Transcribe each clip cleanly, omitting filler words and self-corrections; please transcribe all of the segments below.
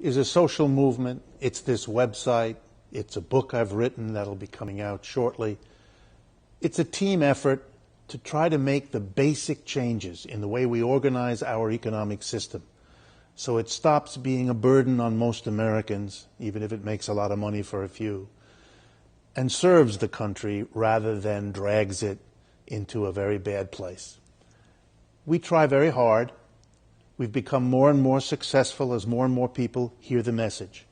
is a social movement. It's this website. It's a book I've written that'll be coming out shortly. It's a team effort to try to make the basic changes in the way we organize our economic system so it stops being a burden on most Americans, even if it makes a lot of money for a few, and serves the country rather than drags it into a very bad place. We try very hard. We've become more and more successful as more and more people hear the message.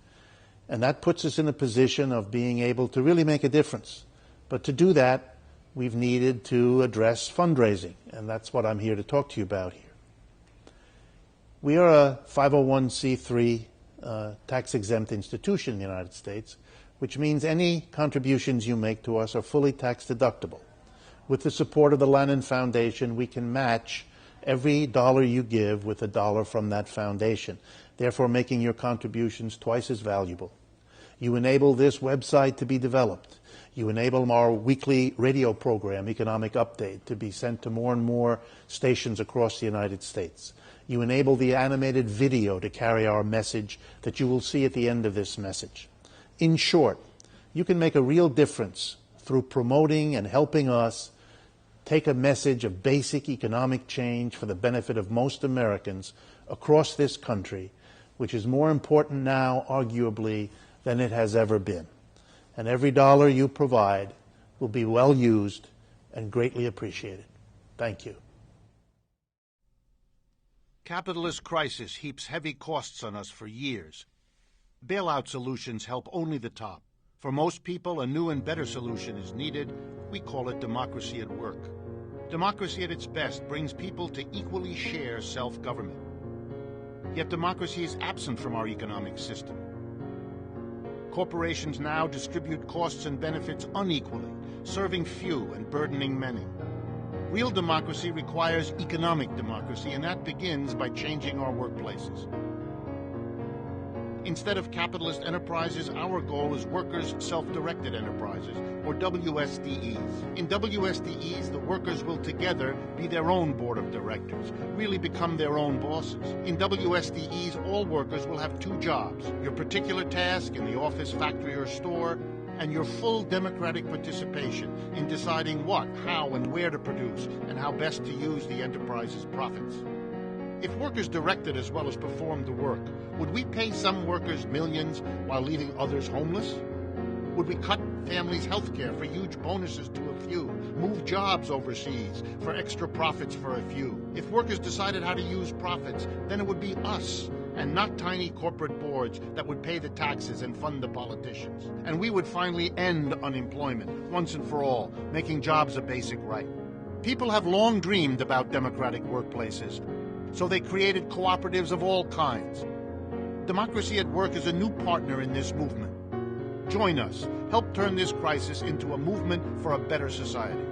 And that puts us in a position of being able to really make a difference. But to do that, we've needed to address fundraising, and that's what I'm here to talk to you about here. We are a 501c3 tax-exempt institution in the United States, which means any contributions you make to us are fully tax-deductible. With the support of the Lannan Foundation, we can match every dollar you give with a dollar from that foundation, therefore making your contributions twice as valuable. You enable this website to be developed. You enable our weekly radio program, Economic Update, to be sent to more and more stations across the United States. You enable the animated video to carry our message that you will see at the end of this message. In short, you can make a real difference through promoting and helping us take a message of basic economic change for the benefit of most Americans across this country, which is more important now, arguably, than it has ever been. And every dollar you provide will be well used and greatly appreciated. Thank you. Capitalist crisis heaps heavy costs on us for years. Bailout solutions help only the top. For most people, a new and better solution is needed. We call it democracy at work. Democracy at its best brings people to equally share self-government. Yet democracy is absent from our economic system. Corporations now distribute costs and benefits unequally, serving few and burdening many. Real democracy requires economic democracy, and that begins by changing our workplaces. Instead of capitalist enterprises, our goal is workers' self-directed enterprises, or WSDEs. In WSDEs, the workers will together be their own board of directors, really become their own bosses. In WSDEs, all workers will have two jobs: your particular task in the office, factory, or store, and your full democratic participation in deciding what, how, and where to produce, and how best to use the enterprise's profits. If workers directed as well as performed the work, would we pay some workers millions while leaving others homeless? Would we cut families' health care for huge bonuses to a few, move jobs overseas for extra profits for a few? If workers decided how to use profits, then it would be us, and not tiny corporate boards that would pay the taxes and fund the politicians. And we would finally end unemployment once and for all, making jobs a basic right. People have long dreamed about democratic workplaces, so they created cooperatives of all kinds. Democracy at Work is a new partner in this movement. Join us. Help turn this crisis into a movement for a better society.